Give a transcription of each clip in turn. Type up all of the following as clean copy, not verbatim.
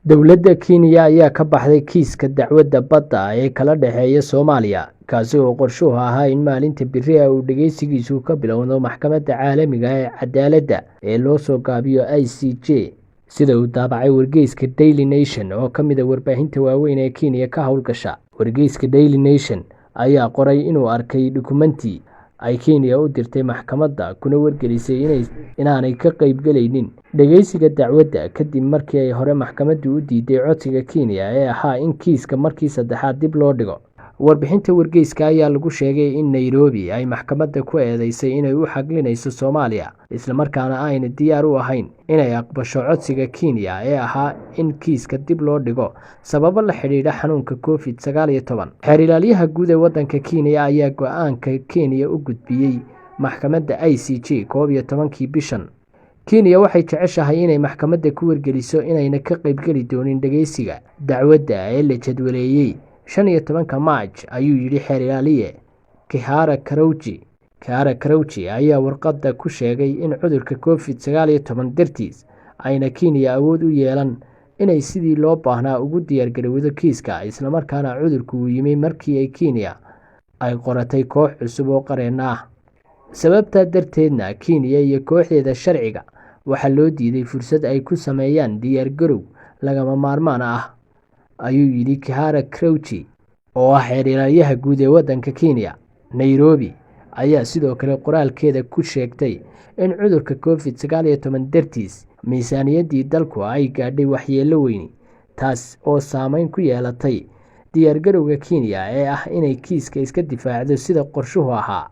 Dowladda Kenya ayaa ka baxday kiiska dacwadda badda ee kala dhexeeya Soomaaliya, kaasi oo qorshuhu ahaa in maalinta berri uu dhageysigiisu ka bilowdo Maxkamadda Caalamiga ah ee Cadaaladda ee loo soo gaabiyo ICJ, sida uu daabacay wargeyska Daily Nation oo ka mid ah warbaahinta waaweyn ee Kenya ka howlgasha. Wargeyska Daily Nation ayaa qoray inuu arkay dukumeenti ay Kenya u dirtay maxkamadda kuna wargelisay inaanay ka qaybgalaynin dhageysiga dacwadda kadib markii ay hore maxkamaddu u diiday codsiga Kenya ee ahaa in kiiska markii saddexaad dib loo dhigo. Warbixinta wargeyska ayaa lagu sheegay in Nairobi ay maxkamadda ku eedeysay inay u xaglinayso Soomaaliya, isla markaana aanay diyaar u ahayn inay aqbasho codsiga Kenya ee ahaa in kiiska dib loo dhigo sababo la xiriira xanuunka COVID-19. Xeer Ilaaliyaha Guud ee waddanka Kenya ayaa go'aanka Kenya u gudbiyay maxkamadda ICJ 11kii bishan. Kenya waxay jeceshahay inay maxkamadda ku wargeliso inayna ka qaybgali doonin dhageysiga dacwadda ee la jadwaleeyay 15 Maaj, ayuu yidhi Xeer Ilaaliye Kihara Karouchi. Kihara Karouchi ayaa warqadda ku sheegay in cudurka COVID-19 dartiis ayna Kenya awood u yeelan inay sidii loo baahnaa ugu diyaargarowdo kiiska, isla markaana cudurku uu yimi markii ay Kenya ay qoratay koox cusub oo qareen ah. Sababtaa darteedna Kenya iyo kooxdeeda sharciga waxaa loo diiday fursad ay ku sameeyaan diyaargarow lagama maarmaan ah, ayuu yidhi Kihara Karouchi oo ah Xeer Ilaaliyaha Guud ee waddanka Kenya. Nairobi ayaa sidoo kale qoraalkeeda ku sheegtay in cudurka COVID-19 dartiis miisaaniyaddii dalku ay gaadhay waxyeello weyn, taas oo saameyn ku yeelatay diyaargarowga Kenya ee ah inay kiiska iska difaacdo sida qorshuhu ahaa.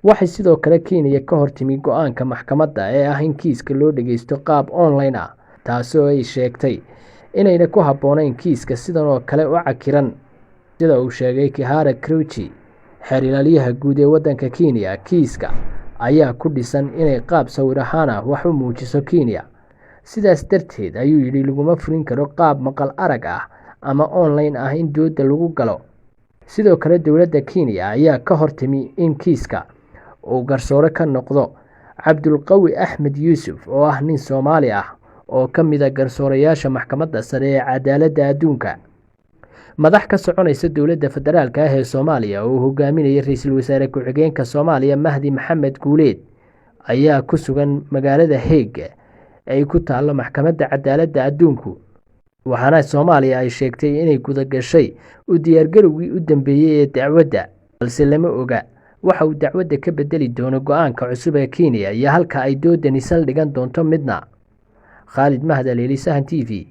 Waxay sidoo kale Kenya ka hortimi go'aanka maxkamadda ee ah in kiiska loo dhageysto qaab online ah, taasoo ay sheegtay inayna ku habboonayn kiiska sidan oo kale u cakiran. Sida uu sheegay Kihara Karouchi, Xeer Ilaaliyaha Guud ee waddanka Kenya, kiiska ayaa ku dhisan inay qaab sawir ahaan wax u muujiso Kenya. Sidaas darteed, ayuu yidhi, laguma fulin karo qaab maqal arag ah ama online ah in doodda lagu galo. Sidoo kale, dowladda Kenya ayaa ka hortimi in kiiska uu garsoore ka noqdo Cabdulqawi Axmed Yuusuf oo ah nin Soomaali ah oo ka mid ah garsoorayaasha Maxkamadda Sare ee Cadaaladda Adduunka. Madax ka soconaysa dowladda federaalka ah ee Soomaaliya oo uu hogaaminayay Ra'iisul Wasaare Ku-xigeenka Soomaaliya Mahdi Maxamed Guuleed ayaa ku sugan magaalada Hague ay ku taallo Maxkamadda Cadaaladda Adduunku, waxaana Soomaaliya ay sheegtay inay guda gashay u diyaargarowgii u dambeeyay ee dacwadda, balse lama oga waxa uu dacwadda ka bedeli doono go'aanka cusub ee Kenya iyo halka ay doodani saldhigan doonto midna. Khalid Mahdi, Sahan TV.